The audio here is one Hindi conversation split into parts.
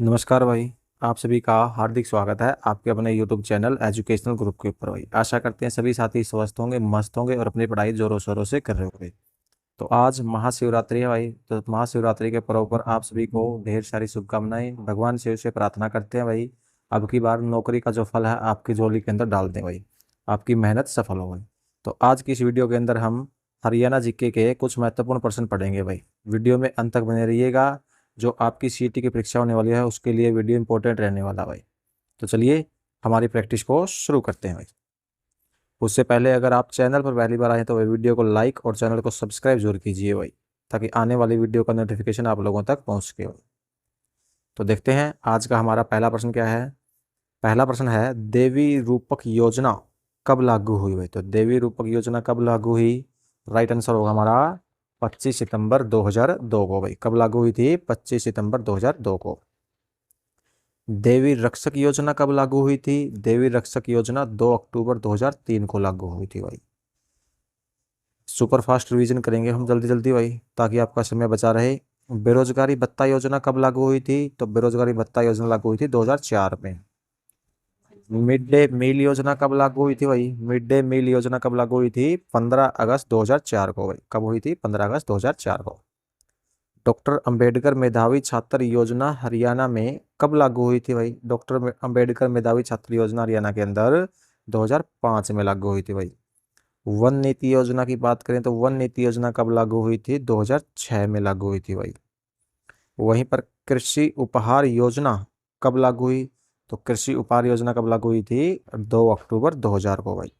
नमस्कार भाई। आप सभी का हार्दिक स्वागत है आपके अपने YouTube चैनल एजुकेशनल ग्रुप के ऊपर। भाई आशा करते हैं सभी साथी स्वस्थ होंगे, मस्त होंगे और अपनी पढ़ाई जोरों शोरों से कर रहे होंगे। तो आज महाशिवरात्रि है भाई। तो महाशिवरात्रि के पर्व पर आप सभी को ढेर सारी शुभकामनाएं। भगवान शिव से प्रार्थना करते हैं भाई, अब की बार नौकरी का जो फल है आपकी झोली के अंदर डाल दें भाई, आपकी मेहनत सफल हो भाई। तो आज की इस वीडियो के अंदर हम हरियाणा जीके के कुछ महत्वपूर्ण प्रश्न पढ़ेंगे भाई। वीडियो में अंत तक बने रहिएगा। जो आपकी सीईटी की परीक्षा होने वाली है उसके लिए वीडियो इंपॉर्टेंट रहने वाला भाई। तो चलिए हमारी प्रैक्टिस को शुरू करते हैं भाई। उससे पहले अगर आप चैनल पर पहली बार आए तो वीडियो को लाइक और चैनल को सब्सक्राइब जरूर कीजिए भाई, ताकि आने वाली वीडियो का नोटिफिकेशन आप लोगों तक पहुंच सके भाई। तो देखते हैं आज का हमारा पहला प्रश्न क्या है। पहला प्रश्न है, देवी रूपक योजना कब लागू हुई भाई। तो देवी रूपक योजना कब लागू हुई? राइट आंसर होगा हमारा 25 सितंबर 2002 को भाई। कब लागू हुई थी? 25 सितंबर 2002 को। देवी रक्षक योजना कब लागू हुई थी? देवी रक्षक योजना 2 अक्टूबर 2003 को लागू हुई थी भाई। सुपर फास्ट रिवीजन करेंगे हम जल्दी जल्दी भाई, ताकि आपका समय बचा रहे। बेरोजगारी भत्ता योजना कब लागू हुई थी? तो बेरोजगारी भत्ता योजना लागू हुई थी 2004 में। मिड डे मील योजना कब लागू हुई थी भाई? मिड डे मील योजना कब लागू हुई थी? 15 अगस्त 2004 को भाई। कब हुई थी? 15 अगस्त 2004 को। डॉक्टर अंबेडकर मेधावी छात्र योजना हरियाणा में कब लागू हुई थी भाई? डॉक्टर अंबेडकर मेधावी छात्र योजना हरियाणा के अंदर 2005 में लागू हुई थी भाई। वन नीति योजना की बात करें तो वन नीति योजना कब लागू हुई थी? 2006 में लागू हुई थी भाई। वहीं पर कृषि उपहार योजना कब लागू हुई? तो कृषि उपहार योजना कब लागू हुई थी? 2 अक्टूबर 2000 को भाई।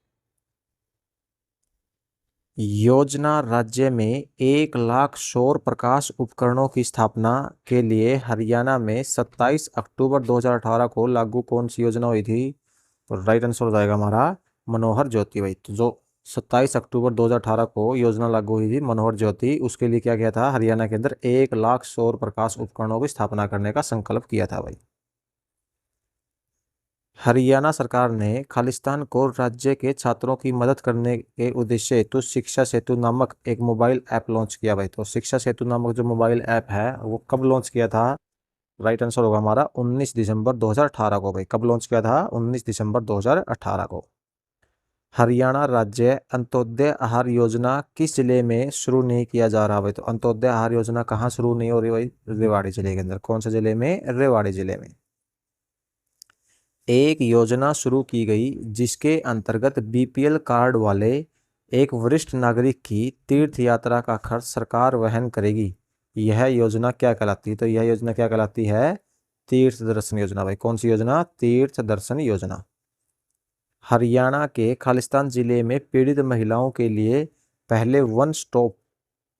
योजना राज्य में 1 लाख सौर प्रकाश उपकरणों की स्थापना के लिए हरियाणा में 27 अक्टूबर 2018 को लागू कौन सी योजना हुई थी? तो राइट आंसर हो जाएगा हमारा मनोहर ज्योति भाई। तो जो 27 अक्टूबर 2018 को योजना लागू हुई थी मनोहर ज्योति, उसके लिए क्या किया था? हरियाणा के अंदर 1 लाख सौर प्रकाश उपकरणों की स्थापना करने का संकल्प किया था भाई। हरियाणा सरकार ने खालिस्तान को राज्य के छात्रों की मदद करने के उद्देश्य हेतु शिक्षा सेतु नामक एक मोबाइल ऐप लॉन्च किया भाई। तो शिक्षा सेतु नामक जो मोबाइल ऐप है वो कब लॉन्च किया था? राइट आंसर होगा हमारा 19 दिसंबर 2018 को भाई। कब लॉन्च किया था? 19 दिसंबर 2018 को। हरियाणा राज्य अंत्योदय आहार योजना किस जिले में शुरू नहीं किया जा रहा भाई? तो अंत्योदय आहार योजना कहाँ शुरू नहीं हो रही भाई? रेवाड़ी जिले के अंदर। कौन से जिले में? रेवाड़ी जिले में। एक योजना शुरू की गई जिसके अंतर्गत बीपीएल कार्ड वाले एक वरिष्ठ नागरिक की तीर्थ यात्रा का खर्च सरकार वहन करेगी। यह योजना क्या कहलाती है? तो यह योजना क्या कहलाती है? तीर्थ दर्शन योजना भाई। कौन सी योजना? तीर्थ दर्शन योजना। हरियाणा के खालिस्तान जिले में पीड़ित महिलाओं के लिए पहले वन स्टॉप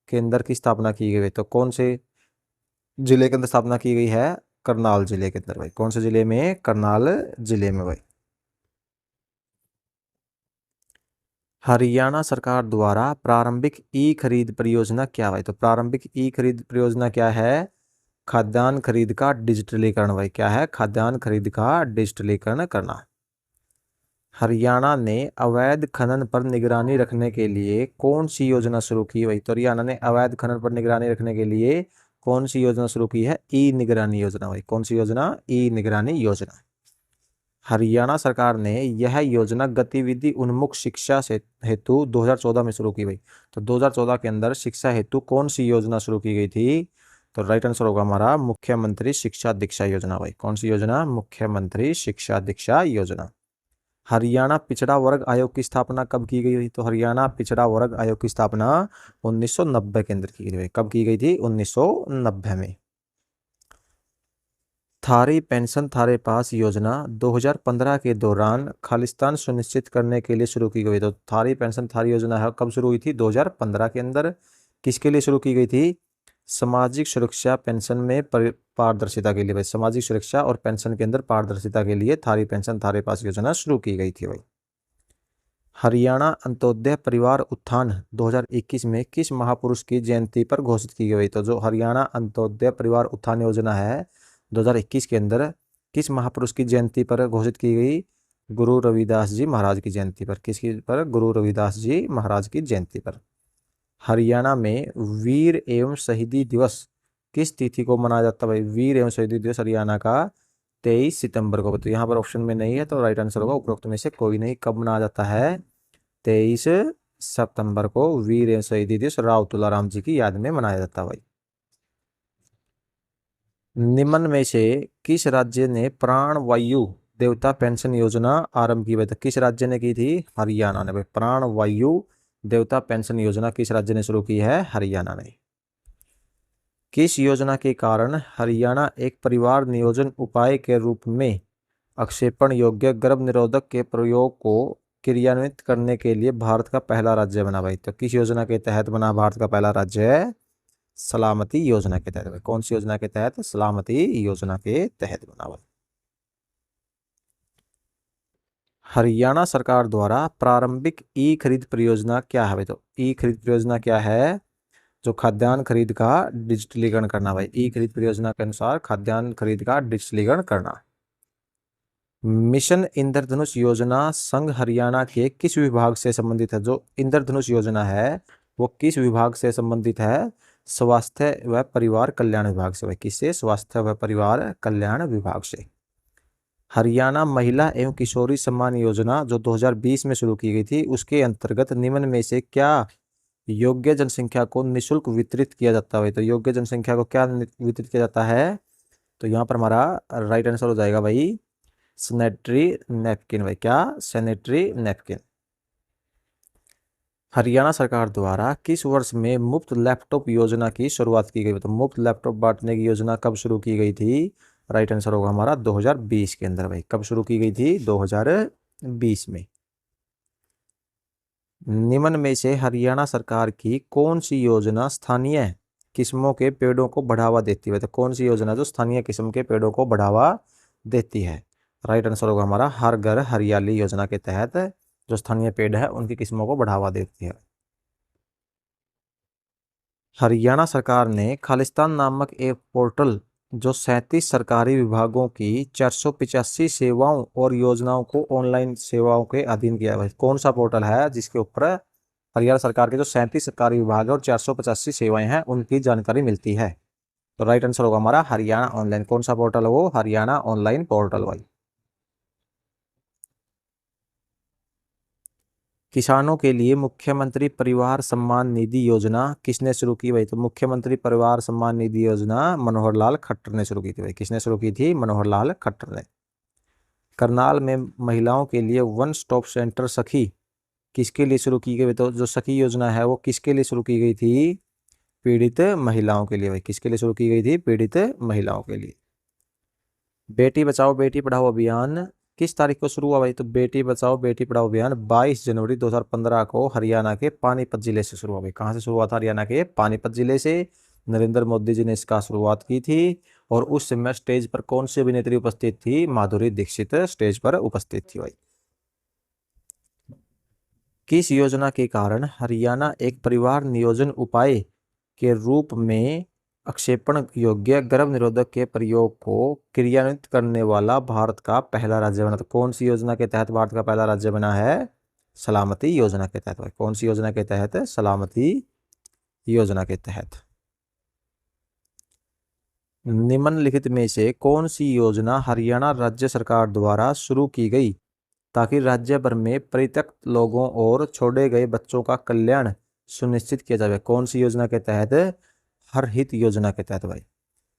केंद्र की स्थापना की गई है। तो कौन से जिले के अंदर स्थापना की गई है? करनाल जिले के अंदर भाई। कौन से जिले में? करनाल जिले में भाई। हरियाणा सरकार द्वारा प्रारंभिक ई खरीद परियोजना क्या भाई? तो प्रारंभिक ई खरीद परियोजना क्या है? खाद्यान्न खरीद का डिजिटलीकरण भाई। क्या है? खाद्यान्न खरीद का डिजिटलीकरण करना। हरियाणा ने अवैध खनन पर निगरानी रखने के लिए कौन सी योजना शुरू की भाई? तो हरियाणा ने अवैध खनन पर निगरानी रखने के लिए कौन सी योजना शुरू की है? ई निगरानी योजना भाई। कौन सी योजना? ई निगरानी योजना। हरियाणा सरकार ने यह योजना गतिविधि उन्मुख शिक्षा से हेतु 2014 में शुरू की गई। तो 2014 के अंदर शिक्षा हेतु कौन सी योजना शुरू की गई थी? तो राइट आंसर होगा हमारा मुख्यमंत्री शिक्षा दीक्षा योजना भाई। कौन सी योजना? मुख्यमंत्री शिक्षा दीक्षा योजना। हरियाणा पिछड़ा वर्ग आयोग की स्थापना कब की गई? तो हरियाणा पिछड़ा वर्ग आयोग की स्थापना 1990 के अंदर की गई। कब की गई थी? 1990 में। थारी पेंशन थारे पास योजना 2015 के दौरान खालिस्तान सुनिश्चित करने के लिए शुरू की गई। तो थारी पेंशन थारी योजना है कब शुरू हुई थी? 2015 के अंदर। किसके लिए शुरू की गई थी? सामाजिक सुरक्षा पेंशन में पारदर्शिता के लिए भाई। सामाजिक सुरक्षा और पेंशन के अंदर पारदर्शिता के लिए थारी पेंशन थारे पास योजना शुरू की गई थी भाई। हरियाणा अंत्योदय परिवार उत्थान 2021 में किस महापुरुष की जयंती पर घोषित की गई? तो जो हरियाणा अंत्योदय परिवार उत्थान योजना है 2021 के अंदर किस महापुरुष की जयंती पर घोषित की गई? गुरु रविदास जी महाराज की जयंती पर। किसकी पर? गुरु रविदास जी महाराज की जयंती पर। हरियाणा में वीर एवं शहीदी दिवस किस तिथि को मनाया जाता है भाई? वीर एवं शहीद दिवस हरियाणा का 23 सितंबर को। तो यहाँ पर ऑप्शन में नहीं है, तो राइट आंसर होगा उपरोक्त में से कोई नहीं। कब मनाया जाता है? 23 सितंबर को वीर एवं शहीद दिवस राव तुलाराम जी की याद में मनाया जाता है भाई। निम्न में से किस राज्य ने प्राण वायु देवता पेंशन योजना आरंभ की? तो किस राज्य ने की थी? हरियाणा ने भाई। प्राण वायु देवता पेंशन योजना किस राज्य ने शुरू की है? हरियाणा ने। किस योजना के कारण हरियाणा एक परिवार नियोजन उपाय के रूप में अक्षेपण योग्य गर्भ निरोधक के प्रयोग को क्रियान्वित करने के लिए भारत का पहला राज्य बना भाई? तो किस योजना के तहत बना भारत का पहला राज्य? है सलामती योजना के तहत। कौन सी योजना के तहत? सलामती योजना के तहत बना भाई। हरियाणा सरकार द्वारा प्रारंभिक ई खरीद परियोजना क्या है भाई? तो ई खरीद परियोजना क्या है? जो खाद्यान्न खरीद का डिजिटलीकरण करना भाई। ई खरीद परियोजना के अनुसार खाद्यान्न खरीद का डिजिटलीकरण करना। मिशन इंद्रधनुष योजना संघ हरियाणा के किस विभाग से संबंधित है? जो इंद्रधनुष योजना है वो किस विभाग से संबंधित है? स्वास्थ्य व परिवार कल्याण विभाग से भाई। किससे? स्वास्थ्य व परिवार कल्याण विभाग से। हरियाणा महिला एवं किशोरी सम्मान योजना जो 2020 में शुरू की गई थी, उसके अंतर्गत निम्न में से क्या योग्य जनसंख्या को निशुल्क वितरित किया जाता है? तो योग्य जनसंख्या को क्या वितरित किया जाता है? तो यहाँ पर हमारा राइट आंसर हो जाएगा भाई सैनिटरी नैपकिन भाई। क्या? Sanitary napkin. हरियाणा सरकार द्वारा किस वर्ष में मुफ्त लैपटॉप योजना की शुरुआत की गई? तो मुफ्त लैपटॉप बांटने की योजना कब शुरू की गई थी? राइट आंसर होगा हमारा 2020 के अंदर भाई। कब शुरू की गई थी? 2020 में। निम्न में से हरियाणा सरकार की कौन सी योजना स्थानीय किस्मों के पेड़ों को बढ़ावा देती है? तो कौन सी योजना जो स्थानीय किस्म के पेड़ों को बढ़ावा देती है? राइट आंसर होगा हमारा हर घर हरियाली योजना के तहत जो स्थानीय पेड़ है उनकी किस्मों को बढ़ावा देती है। हरियाणा सरकार ने खालिस्तान नामक एक पोर्टल जो 37 सरकारी विभागों की 485 सेवाओं और योजनाओं को ऑनलाइन सेवाओं के अधीन किया है। कौन सा पोर्टल है जिसके ऊपर हरियाणा सरकार के जो 37 सरकारी विभाग है और 485 सेवाएं हैं उनकी जानकारी मिलती है? तो राइट आंसर होगा हमारा हरियाणा ऑनलाइन। कौन सा पोर्टल है वो? हरियाणा ऑनलाइन पोर्टल भाई। किसानों के लिए मुख्यमंत्री परिवार सम्मान निधि योजना किसने शुरू की भाई? तो मुख्यमंत्री परिवार सम्मान निधि योजना मनोहर लाल खट्टर ने शुरू की थी भाई। किसने शुरू की थी? मनोहर लाल खट्टर ने। करनाल में महिलाओं के लिए वन स्टॉप सेंटर सखी किसके लिए शुरू की गई? तो जो सखी योजना है वो किसके लिए शुरू की गई थी? पीड़ित महिलाओं के लिए भाई। किसके लिए शुरू की गई थी? पीड़ित महिलाओं के लिए। बेटी बचाओ बेटी पढ़ाओ अभियान किस तारीख को शुरू हुआ भाई? तो बेटी बचाओ बेटी पढ़ाओ अभियान 22 जनवरी 2015 को हरियाणा के पानीपत जिले से शुरू हुआ भाई। कहाँ से शुरू हुआ था? हरियाणा के पानीपत जिले से। नरेंद्र मोदी जी ने इसका शुरुआत की थी और उस समय स्टेज पर कौन सी अभिनेत्री उपस्थित थी? माधुरी दीक्षित स्टेज पर उपस्थित थी भाई। किस योजना के कारण हरियाणा एक परिवार नियोजन उपाय के रूप में अक्षेपण योग्य गर्भ निरोधक के प्रयोग को क्रियान्वित करने वाला भारत का पहला राज्य बना? तो कौन सी योजना के तहत भारत का पहला राज्य बना है? सलामती योजना के तहत भाई। कौन सी योजना के तहत? सलामती योजना के तहत। निम्नलिखित में से कौन सी योजना हरियाणा राज्य सरकार द्वारा शुरू की गई ताकि राज्य भर में परित्यक्त लोगों और छोड़े गए बच्चों का कल्याण सुनिश्चित किया जाए? कौन सी योजना के तहत? हर हित योजना के तहत भाई।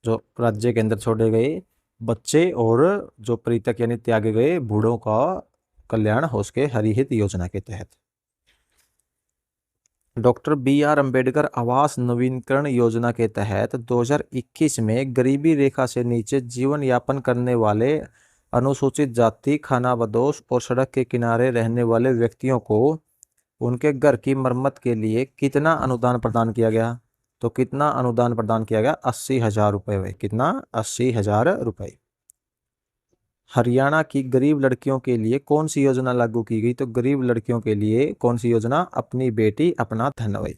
जो राज्य के अंदर छोड़े गए बच्चे और जो परित्यक्त यानी त्यागे गए बूढ़ों का कल्याण हो सके हरिहित योजना के तहत। Doctor B R. अंबेडकर आवास नवीनीकरण योजना के तहत 2021 में गरीबी रेखा से नीचे जीवन यापन करने वाले अनुसूचित जाति खानाबदोश और सड़क के किनारे रहने वाले व्यक्तियों को उनके घर की मरम्मत के लिए कितना अनुदान प्रदान किया गया? तो कितना अनुदान प्रदान किया गया? 80,000 रुपये। कितना? 80,000 रुपये। हरियाणा की गरीब लड़कियों के लिए कौन सी योजना लागू की गई? तो गरीब लड़कियों के लिए कौन सी योजना? अपनी बेटी अपना धन भाई।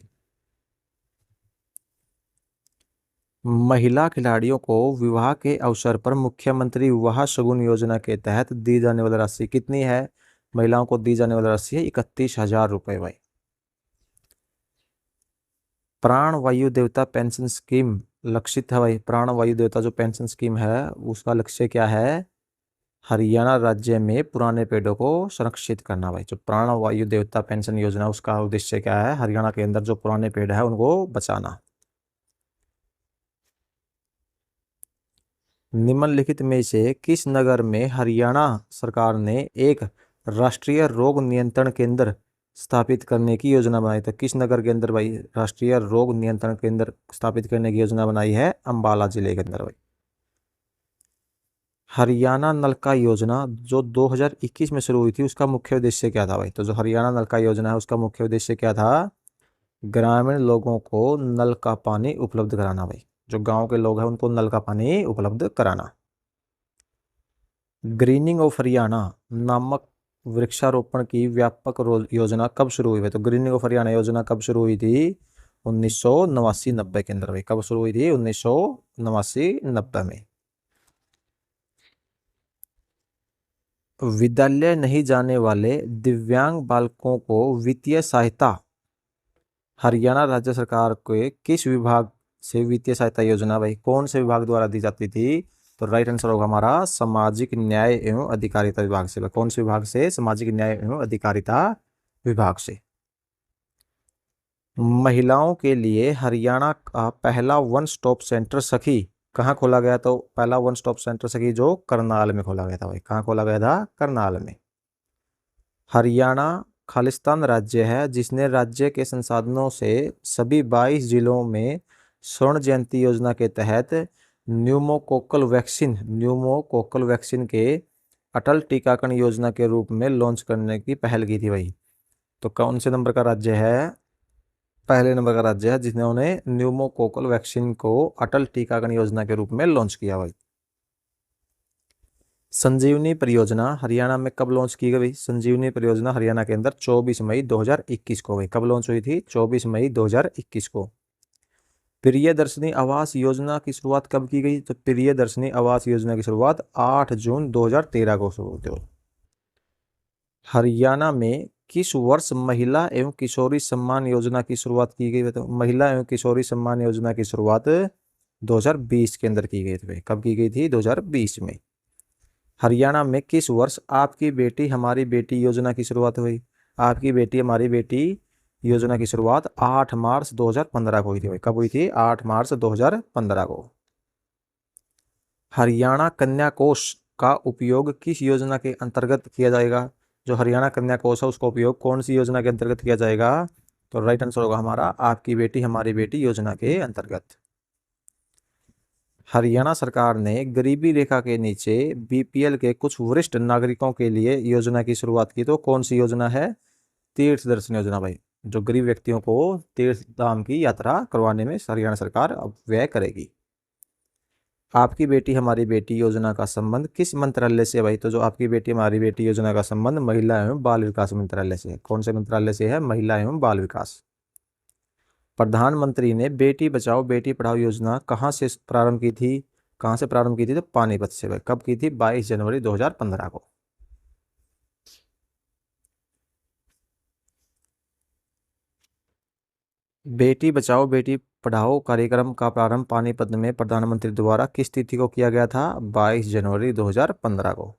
महिला खिलाड़ियों को विवाह के अवसर पर मुख्यमंत्री विवाह शगुन योजना के तहत दी जाने वाली राशि कितनी है? महिलाओं को दी जाने वाली राशि है 31,000 रुपये भाई। प्राण वायु देवता पेंशन स्कीम लक्षित है भाई। प्राण वायु देवता जो पेंशन स्कीम है उसका लक्ष्य क्या है? हरियाणा राज्य में पुराने पेड़ों को संरक्षित करना भाई। जो प्राण वायु देवता पेंशन योजना उसका उद्देश्य क्या है? हरियाणा के अंदर जो पुराने पेड़ है उनको बचाना। निम्नलिखित में से किस नगर में हरियाणा सरकार ने एक राष्ट्रीय रोग नियंत्रण केंद्र स्थापित करने की योजना बनाई? तो किस नगर के अंदर भाई राष्ट्रीय रोग नियंत्रण केंद्र स्थापित करने की योजना बनाई है? अंबाला जिले के अंदर भाई। हरियाणा नलका योजना जो 2021 में शुरू हुई थी उसका मुख्य उद्देश्य क्या था भाई? तो जो हरियाणा नलका योजना है उसका मुख्य उद्देश्य क्या था? ग्रामीण लोगों को नल का पानी उपलब्ध कराना भाई। जो गांव के लोग हैं उनको नल का पानी उपलब्ध कराना। ग्रीनिंग ऑफ हरियाणा नामक वृक्षारोपण की व्यापक योजना कब शुरू हुई? तो ग्रीनिंग ऑफ हरियाणा योजना कब शुरू हुई थी? 1989-90 के अंदर भाई। कब शुरू हुई थी? 1989-90 में। विद्यालय नहीं जाने वाले दिव्यांग बालकों को वित्तीय सहायता हरियाणा राज्य सरकार के किस विभाग से वित्तीय सहायता योजना भाई कौन से विभाग द्वारा दी जाती थी? तो राइट आंसर होगा हमारा सामाजिक न्याय एवं अधिकारिता विभाग से। कौन से विभाग से? सामाजिक न्याय एवं अधिकारिता विभाग से। महिलाओं के लिए हरियाणा का पहला वन स्टॉप सेंटर सखी कहाँ खोला गया? तो पहला वन स्टॉप सेंटर सखी जो करनाल में खोला गया था भाई। कहाँ खोला गया था? करनाल में। हरियाणा खालिस्तान राज्य है जिसने राज्य के संसाधनों से सभी 22 जिलों में स्वर्ण जयंती योजना के तहत न्यूमोकोकल वैक्सीन के अटल टीकाकरण योजना के रूप में लॉन्च करने की पहल की थी भाई। तो कौन से नंबर का राज्य है? पहले नंबर का राज्य है जिन्होंने न्यूमोकोकल वैक्सीन को अटल टीकाकरण योजना के रूप में लॉन्च किया भाई। संजीवनी परियोजना हरियाणा में कब लॉन्च की गई? संजीवनी परियोजना हरियाणा के अंदर 24 मई 2021 को भाई। कब लॉन्च हुई थी? 24 मई 2021 को। प्रियदर्शनी आवास योजना की शुरुआत कब की गई? तो प्रियदर्शनी आवास योजना की शुरुआत 8 जून 2013 को शुरू हुई। हरियाणा में किस वर्ष महिला एवं किशोरी सम्मान योजना की शुरुआत की गई? तो महिला एवं किशोरी सम्मान योजना की शुरुआत 2020 के अंदर की गई थी। कब की गई थी? 2020 में। हरियाणा में किस वर्ष आपकी बेटी हमारी बेटी योजना की शुरुआत हुई? आपकी बेटी हमारी बेटी योजना की शुरुआत 8 मार्च 2015 को हुई थी। कब हुई थी? 8 मार्च 2015 को। हरियाणा कन्या कोष का उपयोग किस योजना के अंतर्गत किया जाएगा? जो हरियाणा कन्या कोष है उसका उपयोग कौन सी योजना के अंतर्गत किया जाएगा? तो राइट आंसर होगा हमारा आपकी बेटी हमारी बेटी योजना के अंतर्गत। हरियाणा सरकार ने गरीबी रेखा के नीचे बीपीएल के कुछ वरिष्ठ नागरिकों के लिए योजना की शुरुआत की। तो कौन सी योजना है? तीर्थ दर्शन योजना भाई। जो गरीब व्यक्तियों को तीर्थ धाम की यात्रा करवाने में हरियाणा सरकार अब व्यय करेगी। आपकी बेटी हमारी बेटी योजना का संबंध किस मंत्रालय से भाई? तो जो आपकी बेटी हमारी बेटी योजना का संबंध महिला एवं बाल विकास मंत्रालय से है। कौन से मंत्रालय से है? महिला एवं बाल विकास। प्रधानमंत्री ने बेटी बचाओ बेटी पढ़ाओ योजना कहाँ से प्रारंभ की थी? कहाँ से प्रारंभ की थी? तो पानीपत से भाई। कब की थी? 22 जनवरी 2015 को। बेटी बचाओ बेटी पढ़ाओ कार्यक्रम का प्रारंभ पानीपत में प्रधानमंत्री द्वारा किस तिथि को किया गया था? 22 जनवरी 2015 को।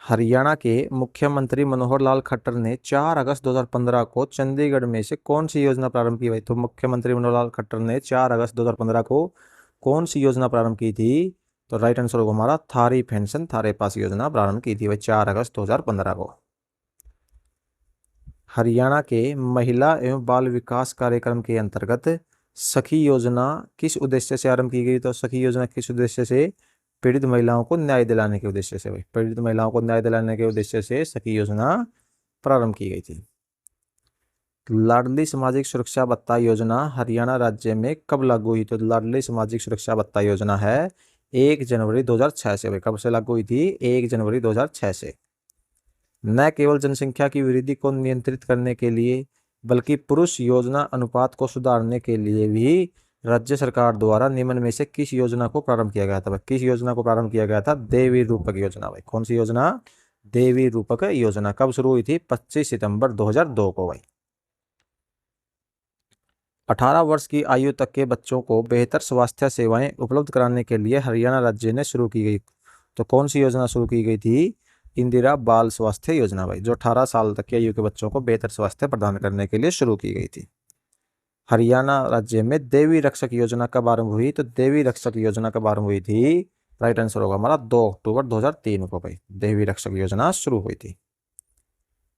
हरियाणा के मुख्यमंत्री मनोहर लाल खट्टर ने 4 अगस्त 2015 को चंडीगढ़ में से कौन सी योजना प्रारंभ की भाई? तो मुख्यमंत्री मनोहर लाल खट्टर ने 4 अगस्त 2015 को कौन सी योजना प्रारंभ की थी? तो राइट आंसर होगा हमारा थारी पेंशन थारे पास योजना प्रारंभ की थी भाई 4 अगस्त 2015 को। हरियाणा के महिला एवं बाल विकास कार्यक्रम के अंतर्गत सखी योजना किस उद्देश्य से आरंभ की गई? तो सखी योजना किस उद्देश्य से? पीड़ित महिलाओं को न्याय दिलाने के उद्देश्य से भाई। पीड़ित महिलाओं को न्याय दिलाने के उद्देश्य से सखी योजना प्रारंभ की गई थी। लाडली सामाजिक सुरक्षा भत्ता योजना हरियाणा राज्य में कब लागू हुई? तो लाडली सामाजिक सुरक्षा भत्ता योजना है 1 जनवरी 2006 से भाई। कब से लागू हुई थी? 1 जनवरी 2006 से। न केवल जनसंख्या की वृद्धि को नियंत्रित करने के लिए बल्कि पुरुष योजना अनुपात को सुधारने के लिए भी राज्य सरकार द्वारा निम्न में से किस योजना को प्रारंभ किया गया था भाई? किस योजना को प्रारंभ किया गया था? देवी रूपक योजना भाई। कौन सी योजना? देवी रूपक योजना। कब शुरू हुई थी? 25 सितंबर 2002 को भाई। 18 वर्ष की आयु तक के बच्चों को बेहतर स्वास्थ्य सेवाएं उपलब्ध कराने के लिए हरियाणा राज्य ने शुरू की गई। तो कौन सी योजना शुरू की गई थी? इंदिरा बाल स्वास्थ्य योजना भाई, जो 18 साल तक की आयु के बच्चों को बेहतर स्वास्थ्य प्रदान करने के लिए शुरू की गई थी। हरियाणा राज्य में देवी रक्षक योजना कब आरंभ हुई? तो देवी रक्षक योजना कब आरंभ हुई थी? राइट आंसर होगा हमारा 2 अक्टूबर 2003 को भाई देवी रक्षक योजना शुरू हुई थी।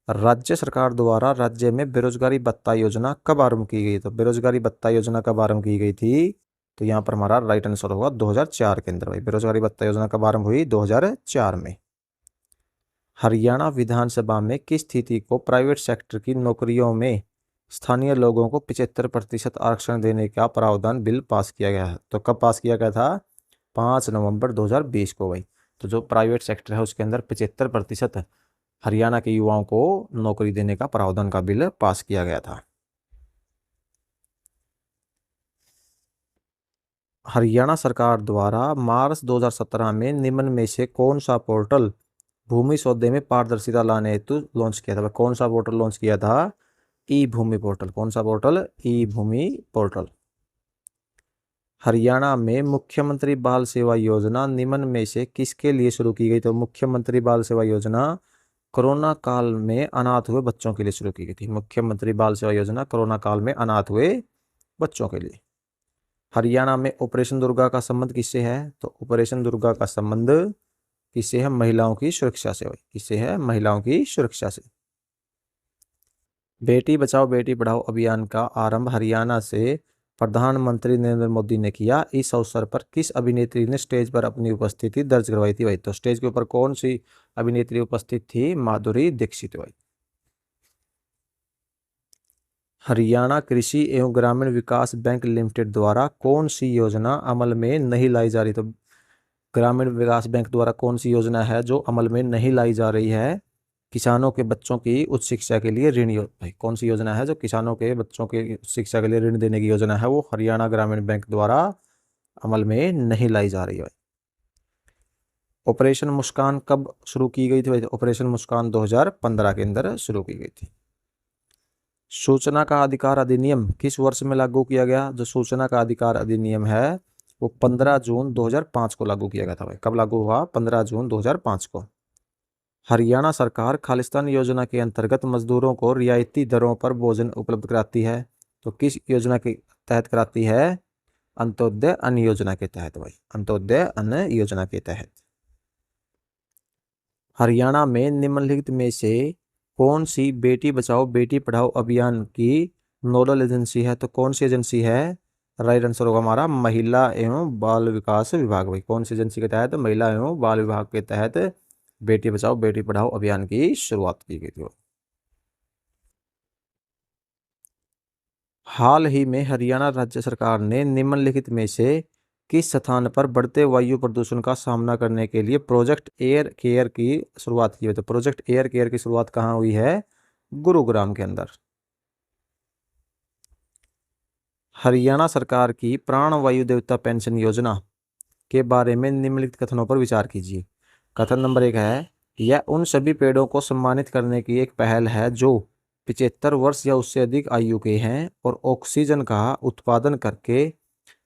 राज्य सरकार द्वारा राज्य में बेरोजगारी भत्ता योजना कब आरंभ की गई? तो बेरोजगारी भत्ता योजना कब आरंभ की गई थी? तो यहाँ पर हमारा राइट आंसर होगा 2004 के अंदर भाई बेरोजगारी भत्ता योजना कब आरंभ हुई? 2004 में। हरियाणा विधानसभा में किस स्थिति को प्राइवेट सेक्टर की नौकरियों में स्थानीय लोगों को 75% आरक्षण देने का प्रावधान बिल पास किया गया है? तो कब पास किया गया था? 5 नवंबर 2020 को भाई। तो जो प्राइवेट सेक्टर है उसके अंदर 75% हरियाणा के युवाओं को नौकरी देने का प्रावधान का बिल पास किया गया था। हरियाणा सरकार द्वारा मार्च 2017 में निम्न में से कौन सा पोर्टल भूमि सौदे में पारदर्शिता लाने हेतु लॉन्च किया था? कौन सा पोर्टल लॉन्च किया था? ई भूमि पोर्टल। कौन सा पोर्टल? ई भूमि पोर्टल। हरियाणा में मुख्यमंत्री बाल सेवा योजना निम्न में से किसके लिए शुरू की गई? तो मुख्यमंत्री बाल सेवा योजना कोरोना काल में अनाथ हुए बच्चों के लिए शुरू की गई थी। मुख्यमंत्री बाल सेवा योजना कोरोना काल में अनाथ हुए बच्चों के लिए। हरियाणा में ऑपरेशन दुर्गा का संबंध किससे है? तो ऑपरेशन दुर्गा का संबंध किससे है? महिलाओं की सुरक्षा से। किससे है? महिलाओं की सुरक्षा से। बेटी बचाओ बेटी पढ़ाओ अभियान का आरंभ हरियाणा से प्रधानमंत्री नरेंद्र मोदी ने किया। इस अवसर पर किस अभिनेत्री ने स्टेज पर अपनी उपस्थिति दर्ज करवाई थी भाई? तो स्टेज के ऊपर कौन सी अभिनेत्री उपस्थित थी? माधुरी दीक्षित भाई। हरियाणा कृषि एवं ग्रामीण विकास बैंक लिमिटेड द्वारा कौन सी योजना अमल में नहीं लाई जा रही? तो ग्रामीण विकास बैंक द्वारा कौन सी योजना है जो अमल में नहीं लाई जा रही है? किसानों के बच्चों की उच्च शिक्षा के लिए ऋण भाई कौन सी योजना है जो किसानों के बच्चों की शिक्षा के लिए ऋण देने की योजना है? वो हरियाणा ग्रामीण बैंक द्वारा अमल में नहीं लाई जा रही है। ऑपरेशन मुस्कान कब शुरू की गई थी भाई? ऑपरेशन मुस्कान 2015 के अंदर शुरू की गई थी। सूचना का अधिकार अधिनियम किस वर्ष में लागू किया गया? जो सूचना का अधिकार अधिनियम है वो 15 जून 2005 को लागू किया गया था भाई। कब लागू हुआ? 15 जून 2005 को। हरियाणा सरकार खालिस्तान योजना के अंतर्गत मजदूरों को रियायती दरों पर भोजन उपलब्ध कराती है। तो किस योजना के तहत कराती है? अंत्योदय अन्न योजना के तहत भाई। अंत्योदय अन्न योजना के तहत। हरियाणा में निम्नलिखित में से कौन सी बेटी बचाओ बेटी पढ़ाओ अभियान की नोडल एजेंसी है? तो कौन सी एजेंसी है? राइट आंसर होगा हमारा महिला एवं बाल विकास विभाग भाई। कौन सी एजेंसी के तहत? महिला एवं बाल विभाग के तहत बेटी बचाओ बेटी पढ़ाओ अभियान की शुरुआत की गई थी। हाल ही में हरियाणा राज्य सरकार ने निम्नलिखित में से किस स्थान पर बढ़ते वायु प्रदूषण का सामना करने के लिए प्रोजेक्ट एयर केयर की शुरुआत की है? तो प्रोजेक्ट एयर केयर की शुरुआत कहाँ हुई है? गुरुग्राम के अंदर। हरियाणा सरकार की प्राण वायु देवता पेंशन योजना के बारे में निम्नलिखित कथनों पर विचार कीजिए। कथन नंबर 1 है यह उन सभी पेड़ों को सम्मानित करने की एक पहल है जो 75 वर्ष या उससे अधिक आयु के हैं और ऑक्सीजन का उत्पादन करके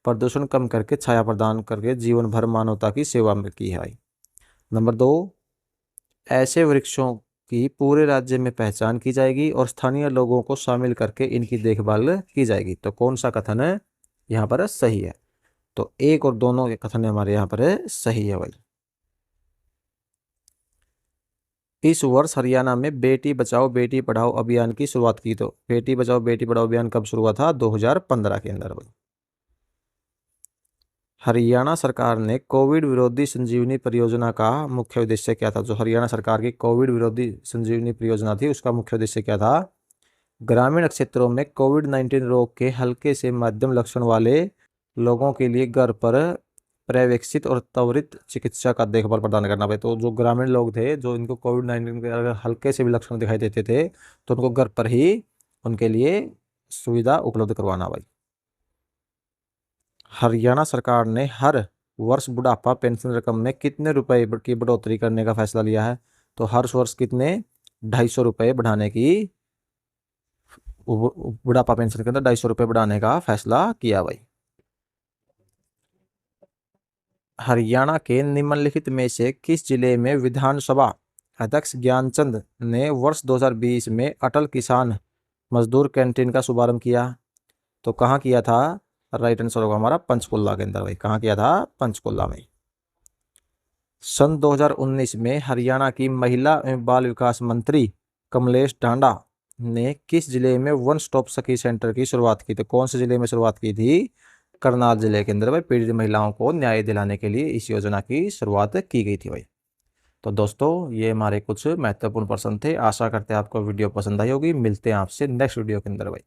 प्रदूषण कम करके छाया प्रदान करके जीवन भर मानवता की सेवा में की है। नंबर 2 ऐसे वृक्षों की पूरे राज्य में पहचान की जाएगी और स्थानीय लोगों को शामिल करके इनकी देखभाल की जाएगी। तो कौन सा कथन है यहाँ पर सही है? तो एक और दोनों के कथन हमारे यहाँ पर सही है भाई। इस वर्ष हरियाणा में बेटी बचाओ बेटी पढ़ाओ अभियान की शुरुआत की। तो बेटी बचाओ बेटी पढ़ाओ अभियान कब शुरू हुआ था? 2015 के अंदर भाई। हरियाणा सरकार ने कोविड विरोधी संजीवनी परियोजना का मुख्य उद्देश्य क्या था? जो हरियाणा सरकार की कोविड विरोधी संजीवनी परियोजना थी उसका मुख्य उद्देश्य क्या था? ग्रामीण क्षेत्रों में कोविड-19 रोग के हल्के से मध्यम लक्षण वाले लोगों के लिए घर पर पर्यवेक्षित और त्वरित चिकित्सा का देखभाल प्रदान करना भाई। तो जो ग्रामीण लोग थे जो इनको कोविड-19 के अगर हल्के से भी लक्षण दिखाई देते थे तो उनको घर पर ही उनके लिए सुविधा उपलब्ध करवाना भाई। हरियाणा सरकार ने हर वर्ष बुढ़ापा पेंशन रकम में कितने रुपए की बढ़ोतरी करने का फैसला लिया है? तो हर वर्ष कितने? 250 रुपये बढ़ाने की बुढ़ापा पेंशन के अंदर 250 रुपये बढ़ाने का फैसला किया भाई। हरियाणा के निम्नलिखित में से किस जिले में विधानसभा अध्यक्ष ज्ञानचंद ने वर्ष 2020 में अटल किसान मजदूर कैंटीन का शुभारंभ किया? तो कहाँ किया था? राइट आंसर होगा हमारा पंचकुला के अंदर भाई। कहाँ किया था? पंचकुला में। सन 2019 में हरियाणा की महिला एवं बाल विकास मंत्री कमलेश ढांडा ने किस जिले में वन स्टॉप सखी सेंटर की शुरुआत की? तो कौन से जिले में शुरुआत की थी? करनाल जिले के अंदर भाई पीड़ित महिलाओं को न्याय दिलाने के लिए इस योजना की शुरुआत की गई थी भाई। तो दोस्तों ये हमारे कुछ महत्वपूर्ण प्रश्न थे। आशा करते हैं आपको वीडियो पसंद आई होगी। मिलते हैं आपसे नेक्स्ट वीडियो के अंदर भाई।